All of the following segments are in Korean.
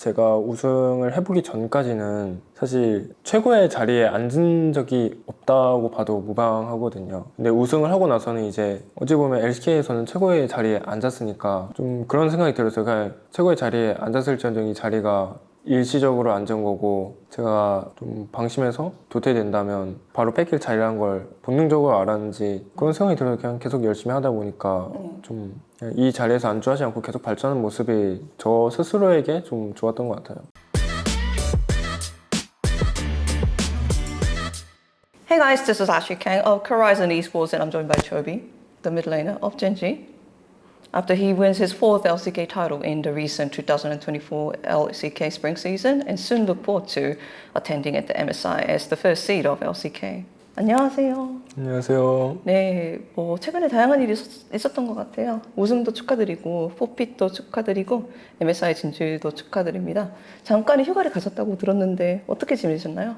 제가 우승을 해보기 전까지는 사실 최고의 자리에 앉은 적이 없다고 봐도 무방하거든요. 근데 우승을 하고 나서는 이제 어찌 보면 LCK에서는 최고의 자리에 앉았으니까 좀 그런 생각이 들었어요. 그냥 최고의 자리에 앉았을지언정 이 자리가 일시적으로 앉은 거고 제가 좀 방심해서 도태된다면 바로 뺏길 자리라는 걸 본능적으로 알았는지 그런 생각이 들어서 그냥 계속 열심히 하다 보니까 좀 이 자리에서 안주하지 않고 계속 발전하는 모습이 저 스스로에게 좀 좋았던 것 같아요. Hey guys, this is Ashley Kang of Horizon Esports and I'm joined by Chobi, the mid laner of Genji. After he wins his fourth LCK title in the recent 2024 LCK spring season and soon look forward to attending at the MSI as the first seed of LCK. 안녕하세요. 안녕하세요. 네, 뭐 최근에 다양한 일이 있었던 것 같아요. 우승도 축하드리고, 포핏도 축하드리고, MSI 진출도 축하드립니다. 잠깐의 휴가를 가셨다고 들었는데 어떻게 지내셨나요?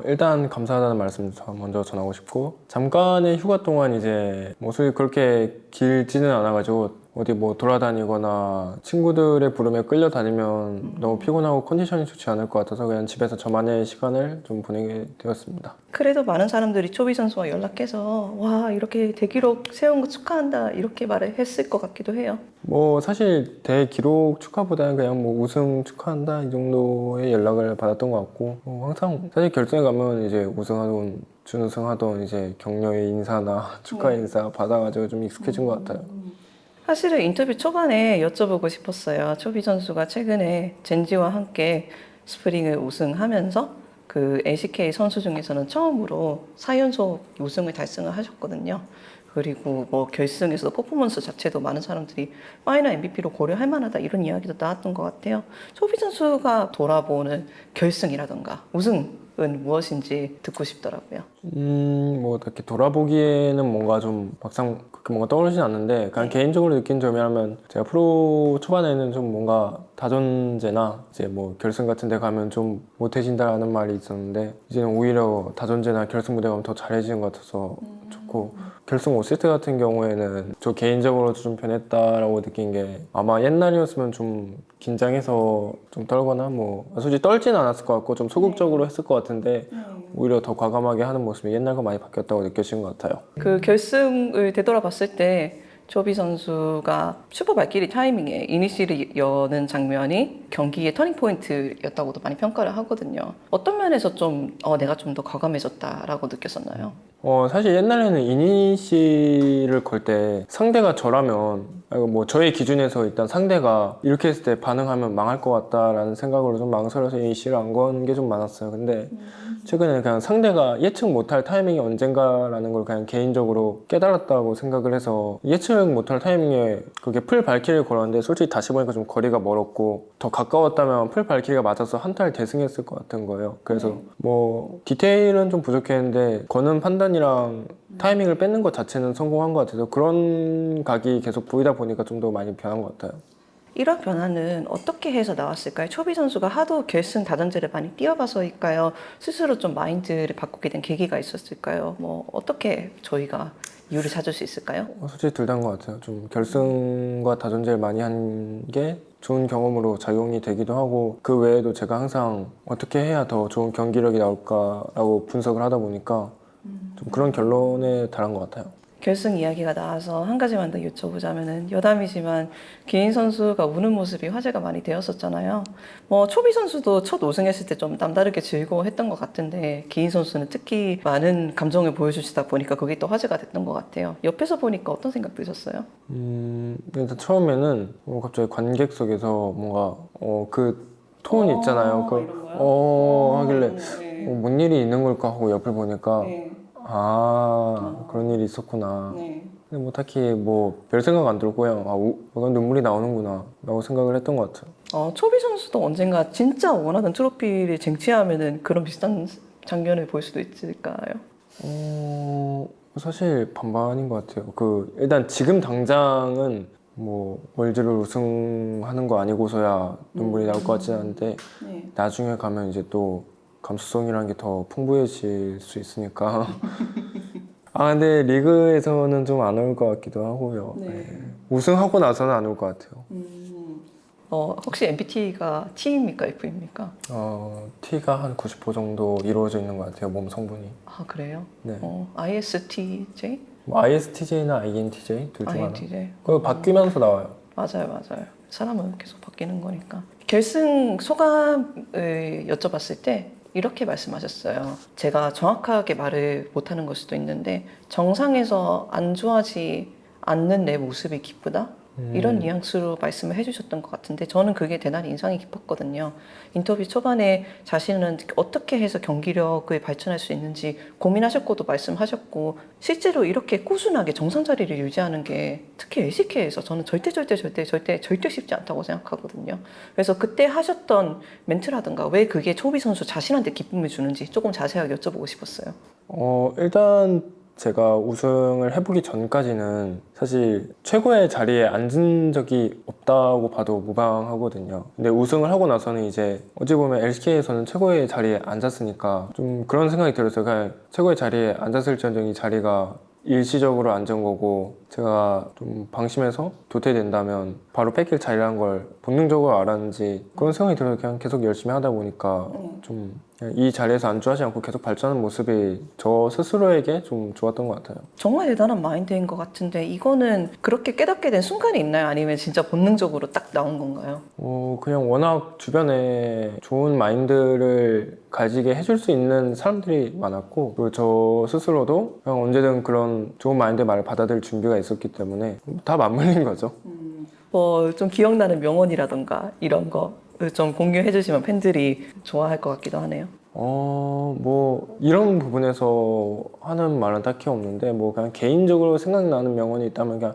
일단 감사하다는 말씀 먼저 전하고 싶고 잠깐의 휴가 동안 이제 모습이 그렇게 길지는 않아가지고 어디 뭐 돌아다니거나 친구들의 부름에 끌려다니면 너무 피곤하고 컨디션이 좋지 않을 것 같아서 그냥 집에서 저만의 시간을 좀 보내게 되었습니다. 그래도 많은 사람들이 초비 선수와 연락해서 와 이렇게 대기록 세운 거 축하한다 이렇게 말을 했을 것 같기도 해요. 뭐 사실 대기록 축하보다는 그냥 뭐 우승 축하한다 이 정도의 연락을 받았던 것 같고 항상 사실 결승에 가면 이제 우승하던 준우승하던 이제 격려의 인사나 축하 인사 받아가지고 좀 익숙해진 것 같아요. 사실은 인터뷰 초반에 여쭤보고 싶었어요. 초비 선수가 최근에 젠지와 함께 스프링을 우승하면서 그 LCK 선수 중에서는 처음으로 4연속 우승을 달성을 하셨거든요. 그리고 뭐 결승에서 퍼포먼스 자체도 많은 사람들이 파이널 MVP로 고려할 만하다 이런 이야기도 나왔던 것 같아요. 초비 선수가 돌아보는 결승이라던가 우승은 무엇인지 듣고 싶더라고요. 뭐 이렇게 돌아보기에는 뭔가 좀 막상 그렇게 뭔가 떠오르진 않는데 그냥 개인적으로 느낀 점이라면 제가 프로 초반에는 좀 뭔가 다존제나 이제 뭐 결승 같은 데 가면 좀 못해진다라는 말이 있었는데 이제는 오히려 다존제나 결승 무대 가면 더 잘해지는 것 같아서 좋고 결승 5세트 같은 경우에는 저 개인적으로 좀 변했다라고 느낀 게 아마 옛날이었으면 좀 긴장해서 좀 떨거나 뭐 솔직히 떨진 않았을 것 같고 좀 소극적으로 했을 것 같은데 오히려 더 과감하게 하는 모습이 옛날과 많이 바뀌었다고 느껴진 것 같아요. 그 결승을 되돌아봤을 때 조비 선수가 슈퍼 발키리 타이밍에 이니시를 여는 장면이 경기의 터닝 포인트였다고도 많이 평가를 하거든요. 어떤 면에서 좀 내가 좀 더 과감해졌다라고 느꼈었나요? 사실 옛날에는 이니시를 걸 때 상대가 저라면 뭐 저의 기준에서 일단 상대가 이렇게 했을 때 반응하면 망할 것 같다라는 생각으로 좀 망설여서 이니시를 안 건 게 좀 많았어요. 근데 최근에는 그냥 상대가 예측 못할 타이밍이 언젠가라는 걸 그냥 개인적으로 깨달았다고 생각을 해서 예측 못할 타이밍에 그게 풀 발키리를 걸었는데 솔직히 다시 보니까 좀 거리가 멀었고 더 가까웠다면 풀 발키리가 맞아서 한타를 대승했을 것 같은 거예요. 그래서 뭐 디테일은 좀 부족했는데 거는 판단이랑 타이밍을 뺏는 것 자체는 성공한 것 같아서 그런 각이 계속 보이다 보니까 좀 더 많이 변한 것 같아요. 이런 변화는 어떻게 해서 나왔을까요? 초비 선수가 하도 결승 다전제를 많이 뛰어봐서일까요? 스스로 좀 마인드를 바꾸게 된 계기가 있었을까요? 뭐 어떻게 저희가 이유를 찾을 수 있을까요? 솔직히 둘 다인 것 같아요. 좀 결승과 다전제를 많이 한 게 좋은 경험으로 작용이 되기도 하고 그 외에도 제가 항상 어떻게 해야 더 좋은 경기력이 나올까라고 분석을 하다 보니까 좀 그런 결론에 달한 것 같아요. 결승 이야기가 나와서 한 가지만 더 여쭤보자면은 여담이지만 기인 선수가 우는 모습이 화제가 많이 되었었잖아요. 뭐 초비 선수도 첫 우승했을 때 좀 남다르게 즐거워했던 것 같은데 기인 선수는 특히 많은 감정을 보여주시다 보니까 그게 또 화제가 됐던 것 같아요. 옆에서 보니까 어떤 생각 드셨어요? 일단 처음에는 갑자기 관객석에서 뭔가 그 톤 있잖아요. 하길래 뭔 일이 있는 걸까 하고 옆을 보니까 그런 일이 있었구나. 근데 뭐 딱히 뭐 별 생각 안 들고요. 넌 눈물이 나오는구나 라고 생각을 했던 것 같아요. 초비 선수도 언젠가 진짜 원하는 트로피를 쟁취하면은 그런 비슷한 장면을 볼 수도 있을까요? 사실 반반인 것 같아요. 일단 지금 당장은 뭐 월드를 우승하는 거 아니고서야 눈물이 나올 것 같지는 않은데 나중에 가면 이제 또 감수성이라는 게 더 풍부해질 수 있으니까 근데 리그에서는 좀 안 올 것 같기도 하고요. 우승하고 나서는 안 올 것 같아요. 혹시 MBTI가 T입니까? F입니까? T가 한 90% 정도 이루어져 있는 것 같아요. 몸 성분이. 아, 그래요? 네. ISTJ? 뭐 ISTJ나 INTJ 둘 중 하나. INTJ? 그거 바뀌면서 나와요. 맞아요. 사람은 계속 바뀌는 거니까. 결승 소감을 여쭤봤을 때 이렇게 말씀하셨어요. 제가 정확하게 말을 못하는 걸 수도 있는데 정상에서 안주하지 않는 내 모습이 기쁘다? 이런 뉘앙스로 말씀을 해주셨던 것 같은데 저는 그게 대단히 인상이 깊었거든요. 인터뷰 초반에 자신은 어떻게 해서 경기력을 발전할 수 있는지 고민하셨고도 말씀하셨고 실제로 이렇게 꾸준하게 정상 자리를 유지하는 게 특히 LCK에서 저는 절대 쉽지 않다고 생각하거든요. 그래서 그때 하셨던 멘트라든가 왜 그게 초비 선수 자신한테 기쁨을 주는지 조금 자세하게 여쭤보고 싶었어요. 일단 제가 우승을 해보기 전까지는 사실 최고의 자리에 앉은 적이 없다고 봐도 무방하거든요. 근데 우승을 하고 나서는 이제 어찌 보면 LCK에서는 최고의 자리에 앉았으니까 좀 그런 생각이 들었어요. 그냥 최고의 자리에 앉았을지언정 이 자리가 일시적으로 앉은 거고 제가 좀 방심해서 도태된다면 바로 뺏길 자리라는 걸 본능적으로 알았는지 그런 생각이 들어서 그냥 계속 열심히 하다 보니까 좀 이 자리에서 안주하지 않고 계속 발전하는 모습이 저 스스로에게 좀 좋았던 것 같아요. 정말 대단한 마인드인 것 같은데 이거는 그렇게 깨닫게 된 순간이 있나요? 아니면 진짜 본능적으로 딱 나온 건가요? 그냥 워낙 주변에 좋은 마인드를 가지게 해줄 수 있는 사람들이 많았고 그리고 저 스스로도 그냥 언제든 그런 좋은 마인드 말을 받아들일 준비가 있었기 때문에 다 맞물린 거죠. 뭐 좀 기억나는 명언이라던가 이런 거 좀 공유해 주시면 팬들이 좋아할 것 같기도 하네요. 뭐 이런 부분에서 하는 말은 딱히 없는데 뭐 그냥 개인적으로 생각나는 명언이 있다면 그냥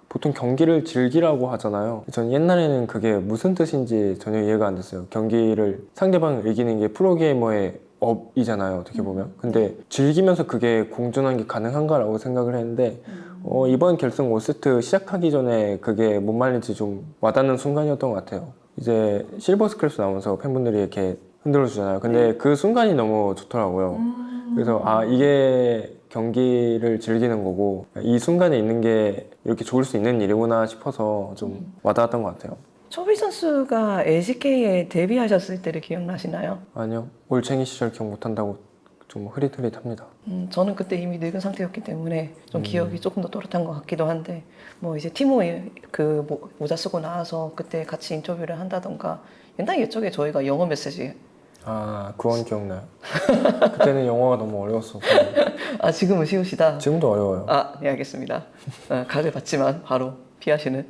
보통 경기를 즐기라고 하잖아요. 전 옛날에는 그게 무슨 뜻인지 전혀 이해가 안 됐어요. 경기를 상대방을 이기는 게 프로게이머의 업이잖아요, 어떻게 보면. 근데 즐기면서 그게 공존한 게 가능한가라고 생각을 했는데 이번 결승 5세트 시작하기 전에 그게 뭔 말인지 좀 와닿는 순간이었던 것 같아요. 이제 실버 스크래프 나오면서 팬분들이 이렇게 흔들어 주잖아요. 근데 그 순간이 너무 좋더라고요. 그래서 이게 경기를 즐기는 거고 이 순간에 있는 게 이렇게 좋을 수 있는 일이구나 싶어서 좀 와닿았던 것 같아요. 초비 선수가 LCK에 데뷔하셨을 때를 기억나시나요? 아니요, 올챙이 시절 기억 못한다고 좀 흐릿흐릿합니다. 저는 그때 이미 늙은 상태였기 때문에 좀 기억이 조금 더 또렷한 것 같기도 한데 뭐 이제 티모에 그 모자 쓰고 나와서 그때 같이 인터뷰를 한다던가 옛날 옛적에 저희가 영어 메시지 그건 기억나요. 그때는 영어가 너무 어려웠어서. 지금은 쉬우시다. 지금도 어려워요. 네, 알겠습니다. 각을 받지만 바로 피하시는.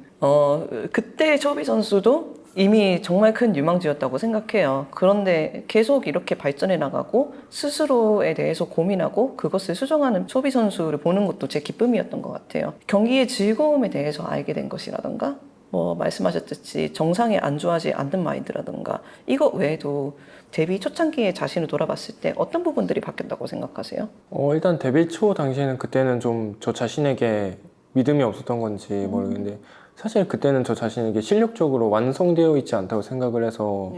그때 초비 선수도 이미 정말 큰 유망주였다고 생각해요. 그런데 계속 이렇게 발전해 나가고 스스로에 대해서 고민하고 그것을 수정하는 초비 선수를 보는 것도 제 기쁨이었던 것 같아요. 경기의 즐거움에 대해서 알게 된 것이라던가 뭐 말씀하셨듯이 정상에 안주하지 않는 마인드라던가 이것 외에도 데뷔 초창기에 자신을 돌아봤을 때 어떤 부분들이 바뀌었다고 생각하세요? 일단 데뷔 초 당시에는 그때는 좀 저 자신에게 믿음이 없었던 건지 모르겠는데 사실 그때는 저 자신에게 실력적으로 완성되어 있지 않다고 생각을 해서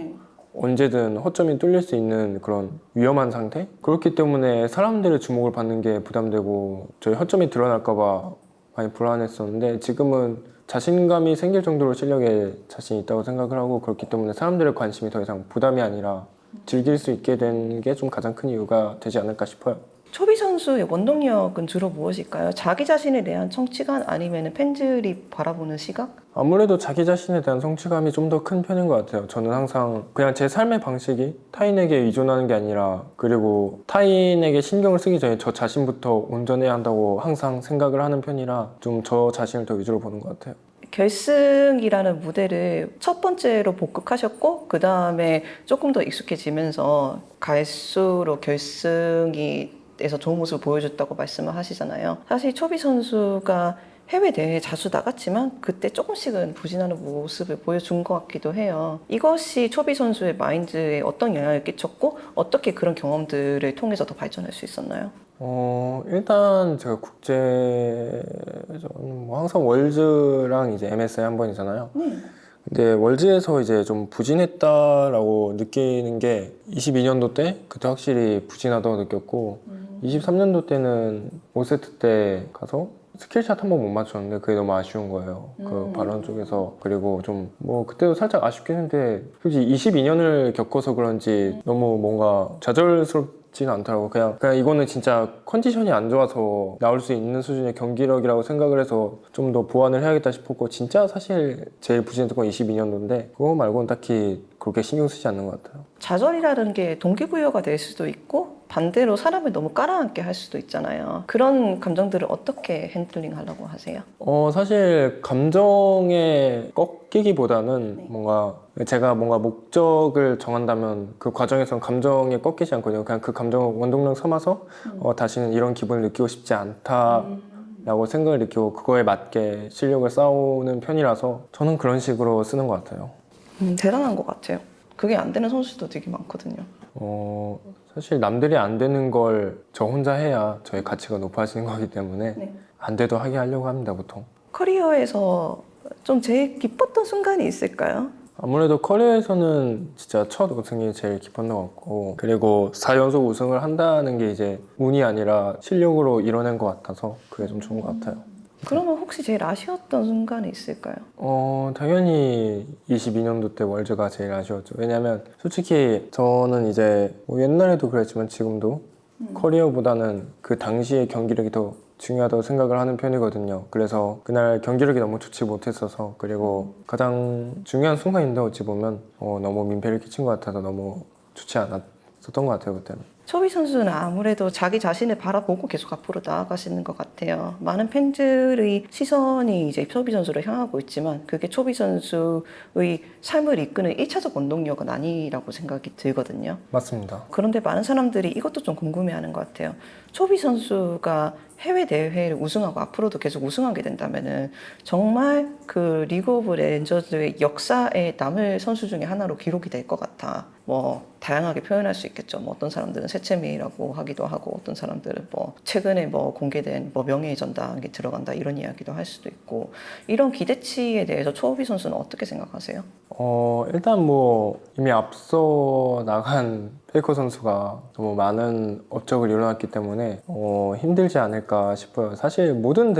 언제든 허점이 뚫릴 수 있는 그런 위험한 상태? 그렇기 때문에 사람들의 주목을 받는 게 부담되고 저희 허점이 드러날까 봐 많이 불안했었는데 지금은 자신감이 생길 정도로 실력에 자신이 있다고 생각을 하고 그렇기 때문에 사람들의 관심이 더 이상 부담이 아니라 즐길 수 있게 된 게 좀 가장 큰 이유가 되지 않을까 싶어요. 초비 선수의 원동력은 주로 무엇일까요? 자기 자신에 대한 성취감 아니면 팬들이 바라보는 시각? 아무래도 자기 자신에 대한 성취감이 좀 더 큰 편인 것 같아요. 저는 항상 그냥 제 삶의 방식이 타인에게 의존하는 게 아니라 그리고 타인에게 신경을 쓰기 전에 저 자신부터 온전해야 한다고 항상 생각을 하는 편이라 좀 저 자신을 더 위주로 보는 것 같아요. 결승이라는 무대를 첫 번째로 복극하셨고 그 다음에 조금 더 익숙해지면서 갈수록 결승에서 좋은 모습을 보여줬다고 말씀을 하시잖아요. 사실 초비 선수가 해외 대회에 자주 나갔지만 그때 조금씩은 부진하는 모습을 보여준 것 같기도 해요. 이것이 초비 선수의 마인드에 어떤 영향을 끼쳤고 어떻게 그런 경험들을 통해서 더 발전할 수 있었나요? 일단 제가 뭐 항상 월즈랑 이제 MSI 한 번이잖아요. 근데 월즈에서 이제 좀 부진했다라고 느끼는 게 22년도 때 그때 확실히 부진하다고 느꼈고 23년도 때는 5세트 때 가서 스킬샷 한 번 못 맞췄는데 그게 너무 아쉬운 거예요. 그 발언 쪽에서. 그리고 좀 뭐 그때도 살짝 아쉽긴 했는데 솔직히 22년을 겪어서 그런지 너무 뭔가 좌절스럽지는 않더라고. 그냥 이거는 진짜 컨디션이 안 좋아서 나올 수 있는 수준의 경기력이라고 생각을 해서 좀 더 보완을 해야겠다 싶었고, 진짜 사실 제일 부진했던 건 22년도인데 그거 말고는 딱히 그렇게 신경 쓰지 않는 것 같아요. 좌절이라는 게 동기부여가 될 수도 있고 반대로 사람을 너무 깔아앉게 할 수도 있잖아요. 그런 감정들을 어떻게 핸들링 하려고 하세요? 사실 감정에 꺾이기보다는 뭔가 제가 뭔가 목적을 정한다면 그 과정에선 감정에 꺾이지 않거든요. 그냥 그 감정을 원동력 삼아서 다시는 이런 기분을 느끼고 싶지 않다라고 생각을 느끼고 그거에 맞게 실력을 쌓아오는 편이라서 저는 그런 식으로 쓰는 것 같아요. 대단한 것 같아요. 그게 안 되는 선수도 되게 많거든요. 사실 남들이 안 되는 걸 저 혼자 해야 저의 가치가 높아지는 거기 때문에 네. 안 돼도 하게 하려고 합니다, 보통. 커리어에서 좀 제일 기뻤던 순간이 있을까요? 아무래도 커리어에서는 진짜 첫 우승이 제일 기뻤던 것 같고, 그리고 4연속 우승을 한다는 게 이제 운이 아니라 실력으로 이뤄낸 것 같아서 그게 좀 좋은 것 같아요. 그러면 혹시 제일 아쉬웠던 순간이 있을까요? 당연히 22년도 때 월즈가 제일 아쉬웠죠. 왜냐면 솔직히 저는 이제 뭐 옛날에도 그랬지만 지금도 커리어보다는 그 당시의 경기력이 더 중요하다고 생각을 하는 편이거든요. 그래서 그날 경기력이 너무 좋지 못했어서, 그리고 가장 중요한 순간인데 어찌 보면 너무 민폐를 끼친 것 같아서 너무 좋지 않았었던 것 같아요, 그때는. 초비 선수는 아무래도 자기 자신을 바라보고 계속 앞으로 나아가시는 것 같아요. 많은 팬들의 시선이 이제 초비 선수를 향하고 있지만 그게 초비 선수의 삶을 이끄는 1차적 원동력은 아니라고 생각이 들거든요. 맞습니다. 그런데 많은 사람들이 이것도 좀 궁금해하는 것 같아요. 초비 선수가 해외 대회를 우승하고 앞으로도 계속 우승하게 된다면은 정말 그 리그 오브 레전드의 역사에 남을 선수 중에 하나로 기록이 될 것 같아. 뭐 다양하게 표현할 수 있겠죠. 뭐 어떤 사람들은 새채미라고 하기도 하고, 어떤 사람들은 뭐 최근에 뭐 공개된 뭐 명예의 전당에 들어간다 이런 이야기도 할 수도 있고, 이런 기대치에 대해서 초비 선수는 어떻게 생각하세요? 일단 뭐 이미 앞서 나간 페이커 선수가 너무 많은 업적을 이뤄놨기 때문에 힘들지 않을까 싶어요. 사실 모든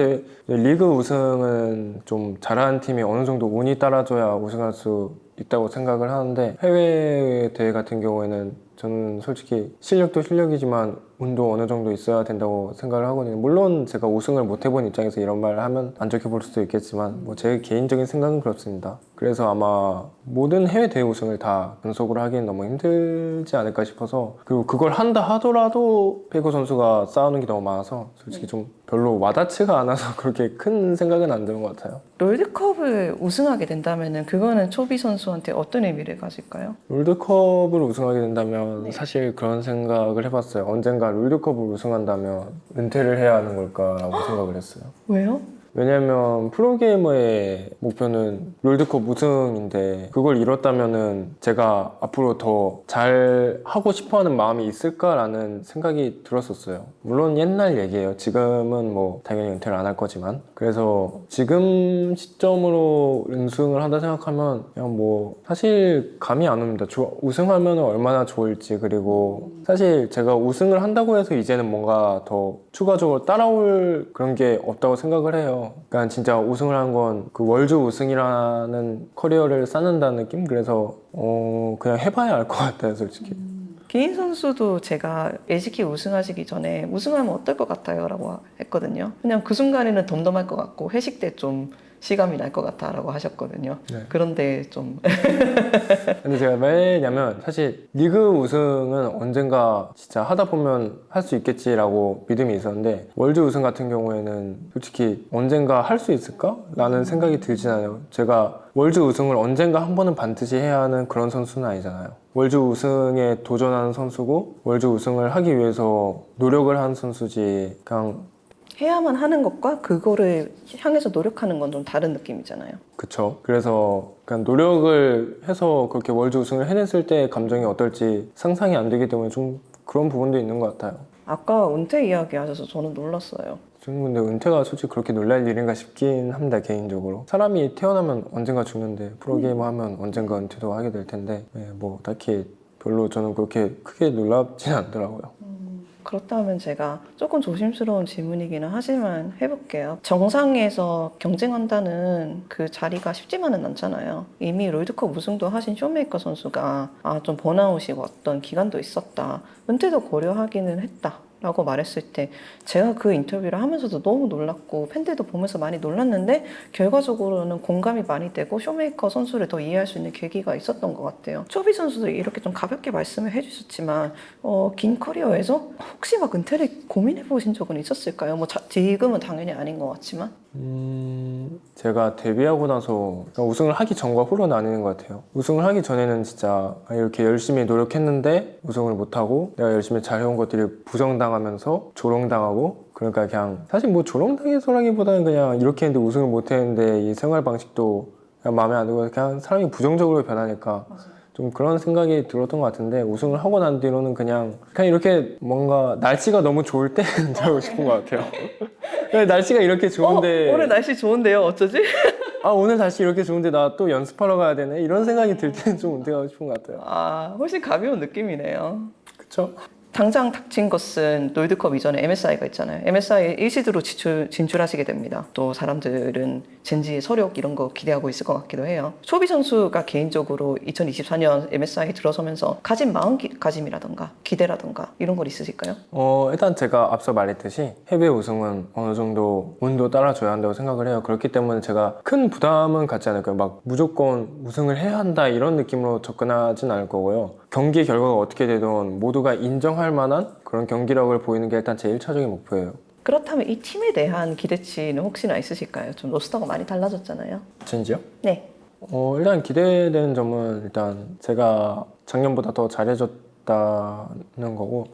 리그 우승은 좀 잘하는 팀이 어느 정도 운이 따라줘야 우승할 수 있다고 생각을 하는데, 해외 대회 같은 경우에는 저는 솔직히 실력도 실력이지만 운도 어느 정도 있어야 된다고 생각을 하거든요. 물론 제가 우승을 못 해본 입장에서 이런 말을 하면 안 좋게 볼 수도 있겠지만 뭐 제 개인적인 생각은 그렇습니다. 그래서 아마 모든 해외 대회 우승을 다 연속으로 하기엔 너무 힘들지 않을까 싶어서, 그리고 그걸 한다 하더라도 페이커 선수가 쌓아놓은 게 너무 많아서 솔직히 좀 별로 와닿지가 않아서 그렇게 큰 생각은 안 드는 것 같아요. 롤드컵을 우승하게 된다면은 그거는 초비 선수한테 어떤 의미를 가질까요? 롤드컵을 우승하게 된다면 사실 그런 생각을 해봤어요. 언젠가 롤드컵을 우승한다면 은퇴를 해야 하는 걸까라고 생각을 했어요. 왜요? 왜냐면 프로게이머의 목표는 롤드컵 우승인데 그걸 이뤘다면은 제가 앞으로 더 잘 하고 싶어하는 마음이 있을까라는 생각이 들었었어요. 물론 옛날 얘기예요. 지금은 뭐 당연히 은퇴를 안 할 거지만, 그래서 지금 시점으로 우승을 한다 생각하면 그냥 뭐 사실 감이 안 옵니다. 우승하면 얼마나 좋을지, 그리고 사실 제가 우승을 한다고 해서 이제는 뭔가 더 추가적으로 따라올 그런 게 없다고 생각을 해요. 그러니까 진짜 우승을 한 건 그 월드 우승이라는 커리어를 쌓는다는 느낌? 그래서 그냥 해봐야 알 것 같아요, 솔직히. 개인 선수도 제가 LCK 우승하시기 전에 우승하면 어떨 것 같아요? 라고 했거든요. 그냥 그 순간에는 덤덤할 것 같고 회식 때 좀 실감이 날 것 같아 라고 하셨거든요. 네. 그런데 좀 근데 제가 왜냐면 사실 리그 우승은 언젠가 진짜 하다 보면 할 수 있겠지라고 믿음이 있었는데, 월드 우승 같은 경우에는 솔직히 언젠가 할 수 있을까? 라는 생각이 들진 않아요. 제가 월드 우승을 언젠가 한 번은 반드시 해야 하는 그런 선수는 아니잖아요. 월드 우승에 도전하는 선수고 월드 우승을 하기 위해서 노력을 하는 선수지, 그냥 해야만 하는 것과 그거를 향해서 노력하는 건 좀 다른 느낌이잖아요. 그쵸. 그래서 그냥 노력을 해서 그렇게 월드 우승을 해냈을 때 감정이 어떨지 상상이 안 되기 때문에 좀 그런 부분도 있는 것 같아요. 아까 은퇴 이야기 하셔서 저는 놀랐어요. 저는 근데 은퇴가 솔직히 그렇게 놀랄 일인가 싶긴 합니다, 개인적으로. 사람이 태어나면 언젠가 죽는데 프로게이머 하면 언젠가 은퇴도 하게 될 텐데 뭐 딱히 별로 저는 그렇게 크게 놀랍지는 않더라고요. 그렇다면 제가 조금 조심스러운 질문이기는 하지만 해볼게요. 정상에서 경쟁한다는 그 자리가 쉽지만은 않잖아요. 이미 롤드컵 우승도 하신 쇼메이커 선수가 좀 번아웃이 왔던 기간도 있었다. 은퇴도 고려하기는 했다. 라고 말했을 때 제가 그 인터뷰를 하면서도 너무 놀랐고 팬들도 보면서 많이 놀랐는데 결과적으로는 공감이 많이 되고 쇼메이커 선수를 더 이해할 수 있는 계기가 있었던 것 같아요. 초비 선수도 이렇게 좀 가볍게 말씀을 해주셨지만 긴 커리어에서 혹시 막 은퇴를 고민해 보신 적은 있었을까요? 뭐 지금은 당연히 아닌 것 같지만 제가 데뷔하고 나서 우승을 하기 전과 후로 나뉘는 것 같아요. 우승을 하기 전에는 진짜 이렇게 열심히 노력했는데 우승을 못하고 내가 열심히 잘해온 것들이 부정당하면서 조롱당하고 그러니까 그냥 사실 뭐 조롱당해서라기보다는 그냥 이렇게 했는데 우승을 못했는데 이 생활 방식도 그냥 마음에 안 들고 그냥 사람이 부정적으로 변하니까 좀 그런 생각이 들었던 것 같은데 우승을 하고 난 뒤로는 그냥 이렇게 뭔가 날씨가 너무 좋을 때 은퇴하고 싶은 것 같아요. 날씨가 이렇게 좋은데 오늘 날씨 좋은데요? 어쩌지? 오늘 날씨 이렇게 좋은데 나 또 연습하러 가야 되네 이런 생각이 들 때는 좀 은퇴하고 싶은 것 같아요. 훨씬 가벼운 느낌이네요. 그쵸? 당장 닥친 것은 롤드컵 이전에 MSI가 있잖아요. MSI 1시드로 진출하시게 됩니다. 또 사람들은 젠지의 서력 이런 거 기대하고 있을 것 같기도 해요. 초비 선수가 개인적으로 2024년 MSI 들어서면서 가진 마음가짐이라던가 기대라던가 이런 건 있으실까요? 일단 제가 앞서 말했듯이 해외 우승은 어느 정도 운도 따라줘야 한다고 생각을 해요. 그렇기 때문에 제가 큰 부담은 갖지 않을 거예요. 막 무조건 우승을 해야 한다 이런 느낌으로 접근하진 않을 거고요. 경기 결과가 어떻게 되든 모두가 인정할 만한 그런 경기력을 보이는 게 일단 제 1차적인 목표예요. 그렇다면 이 팀에 대한 기대치는 혹시나 있으실까요? 좀 로스터가 많이 달라졌잖아요. 진지요? 네. 일단 기대되는 점은 일단 제가 작년보다 더 잘해줬다는 거고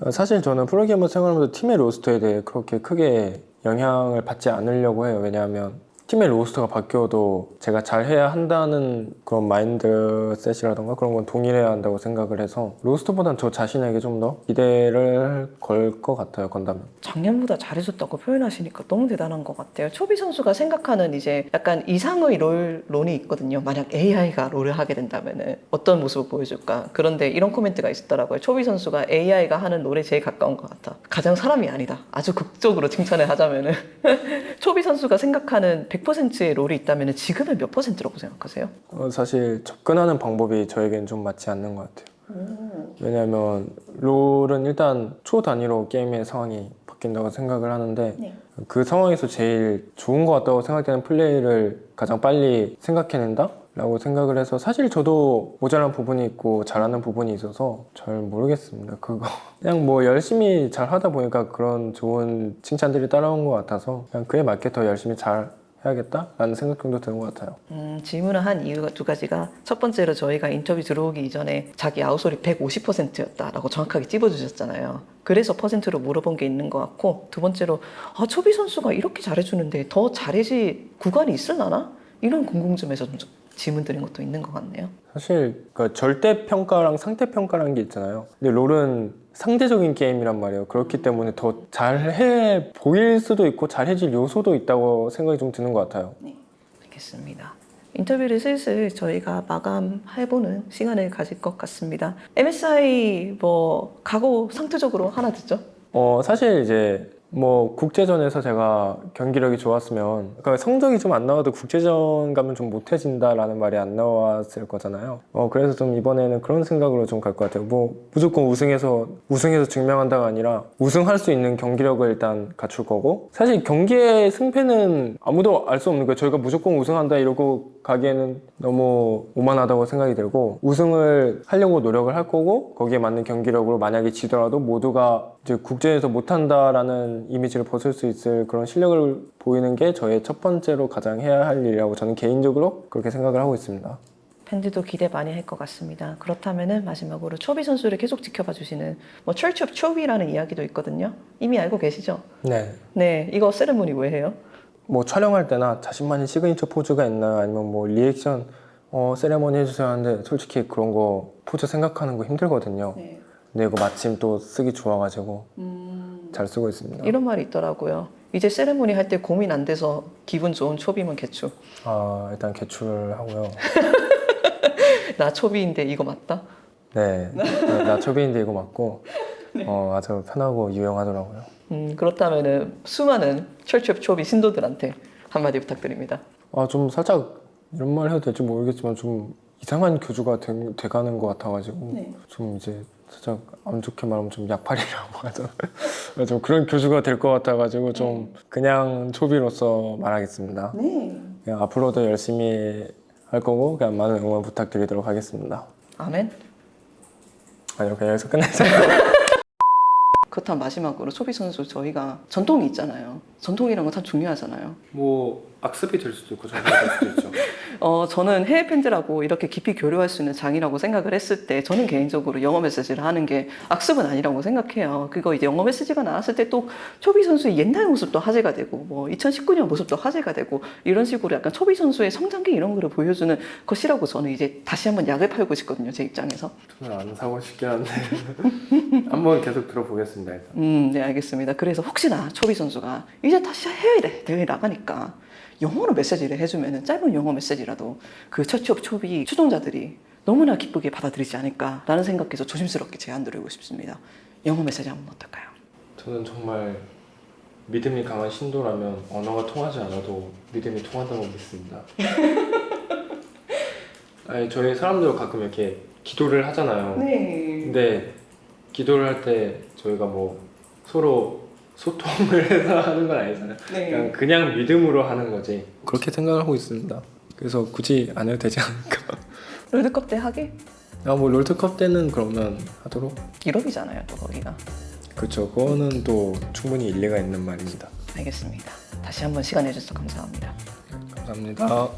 사실 저는 프로게이머 생활하면서 팀의 로스터에 대해 그렇게 크게 영향을 받지 않으려고 해요. 왜냐하면 팀의 로스터가 바뀌어도 제가 잘해야 한다는 그런 마인드셋이라던가 그런 건 동일해야 한다고 생각을 해서 로스터보단 저 자신에게 좀 더 기대를 걸 것 같아요. 건다면. 작년보다 잘해줬다고 표현하시니까 너무 대단한 것 같아요. 초비 선수가 생각하는 이제 약간 이상의 론이 있거든요. 만약 AI가 롤을 하게 된다면은 어떤 모습을 보여줄까? 그런데 이런 코멘트가 있었더라고요. 초비 선수가 AI가 하는 롤에 제일 가까운 것 같아. 가장 사람이 아니다. 아주 극적으로 칭찬을 하자면은 초비 선수가 생각하는 100%의 롤이 있다면 지금은 몇 %라고 생각하세요? 사실 접근하는 방법이 저에겐 좀 맞지 않는 것 같아요. 왜냐하면 롤은 일단 초 단위로 게임의 상황이 바뀐다고 생각을 하는데 네. 그 상황에서 제일 좋은 것 같다고 생각되는 플레이를 가장 빨리 생각해낸다? 라고 생각을 해서 사실 저도 모자란 부분이 있고 잘하는 부분이 있어서 잘 모르겠습니다. 그거 그냥 뭐 열심히 잘 하다 보니까 그런 좋은 칭찬들이 따라온 것 같아서 그냥 그에 맞게 더 열심히 잘 해야겠다라는 생각 정도 드는 것 같아요. 질문을 한 이유가 두 가지가 첫 번째로 저희가 인터뷰 들어오기 이전에 자기 아웃솔이 150%였다라고 정확하게 찝어주셨잖아요. 그래서 퍼센트로 물어본 게 있는 것 같고 두 번째로 초비 선수가 이렇게 잘해주는데 더 잘해질 구간이 있을라나? 이런 궁금증에서 좀 질문 드린 것도 있는 것 같네요. 사실 그 절대평가랑 상대평가라는 게 있잖아요. 근데 롤은 상대적인 게임이란 말이에요. 그렇기 때문에 더 잘해 보일 수도 있고 잘해질 요소도 있다고 생각이 좀 드는 것 같아요. 네, 알겠습니다. 인터뷰를 슬슬 저희가 마감해보는 시간을 가질 것 같습니다. MSI 각오 상투적으로 하나 듣죠? 사실 이제 뭐 국제전에서 제가 경기력이 좋았으면 그러니까 성적이 좀 안 나와도 국제전 가면 좀 못해진다라는 말이 안 나왔을 거잖아요. 그래서 좀 이번에는 그런 생각으로 좀 갈 것 같아요. 뭐 무조건 우승해서 증명한다가 아니라 우승할 수 있는 경기력을 일단 갖출 거고 사실 경기의 승패는 아무도 알 수 없는 거예요. 저희가 무조건 우승한다 이러고 가기에는 너무 오만하다고 생각이 들고 우승을 하려고 노력을 할 거고 거기에 맞는 경기력으로 만약에 지더라도 모두가 이제 국제에서 못한다라는 이미지를 벗을 수 있을 그런 실력을 보이는 게 저의 첫 번째로 가장 해야 할 일이라고 저는 개인적으로 그렇게 생각을 하고 있습니다. 팬들도 기대 많이 할 것 같습니다. 그렇다면은 마지막으로 초비 선수를 계속 지켜봐 주시는 Church of 초비라는 이야기도 있거든요. 이미 알고 계시죠? 네. 네, 이거 세레모니 왜 해요? 뭐 촬영할 때나 자신만의 시그니처 포즈가 있나 아니면 뭐 리액션 세레모니 해주세요 하는데 솔직히 그런 거 포즈 생각하는 거 힘들거든요. 네. 근데 이거 마침 또 쓰기 좋아가지고 잘 쓰고 있습니다. 이런 말이 있더라고요. 이제 세레모니 할 때 고민 안 돼서 기분 좋은 초비면 개추. 일단 개출하고요. 나 초비인데 이거 맞다? 네, 나 초비인데 이거 맞고 아주 편하고 유용하더라고요. 그렇다면은 수많은 철첩 초비 신도들한테 한마디 부탁드립니다. 좀 살짝 이런 말 해도 될지 모르겠지만 좀 이상한 교주가 돼가는 것 같아가지고 네. 좀 이제 살짝 안 좋게 말하면 좀 약팔이라고 하죠. 좀 그런 교주가 될 것 같아가지고 좀 그냥 초비로서 말하겠습니다. 네. 그냥 앞으로도 열심히 할 거고 그냥 많은 응원 부탁드리도록 하겠습니다. 아멘. 아니요, 그냥 여기서 끝내자. 그렇다면 마지막으로 초비 선수 저희가 전통이 있잖아요. 전통이란 건 참 중요하잖아요. 뭐 악습이 될 수도 있고 전통이 될 수도 있죠. 저는 해외 팬들하고 이렇게 깊이 교류할 수 있는 장이라고 생각을 했을 때 저는 개인적으로 영어 메시지를 하는 게 악습은 아니라고 생각해요. 그거 이제 영어 메시지가 나왔을 때 또 초비 선수의 옛날 모습도 화제가 되고 뭐 2019년 모습도 화제가 되고 이런 식으로 약간 초비 선수의 성장기 이런 거를 보여주는 것이라고 저는 이제 다시 한번 약을 팔고 싶거든요. 제 입장에서. 저는 안 사고 싶긴 한데 한번 계속 들어보겠습니다 일단. 네, 알겠습니다. 그래서 혹시나 초비 선수가 이제 다시 해외 대회 나가니까 영어로 메시지를 해주면은 짧은 영어 메시지라도 그 첫첩 초비 추종자들이 너무나 기쁘게 받아들이지 않을까라는 생각해서 조심스럽게 제안드리고 싶습니다. 영어 메시지 한번 어떨까요? 저는 정말 믿음이 강한 신도라면 언어가 통하지 않아도 믿음이 통한다고 믿습니다. 아니, 저희 사람들 가끔 이렇게 기도를 하잖아요. 네. 근데 기도를 할 때 저희가 뭐 서로 소통을 해서 하는 건 아니잖아요. 네. 그냥 믿음으로 하는 거지. 그렇게 생각을 하고 있습니다. 그래서 굳이 안 해도 되지 않을까. 롤드컵 때 하게? 뭐 롤드컵 때는 그러면 하도록. 유럽이잖아요, 또 거기가. 그렇죠. 그거는 또 충분히 일리가 있는 말입니다. 알겠습니다. 다시 한번 시간 내주셔서 감사합니다. 감사합니다.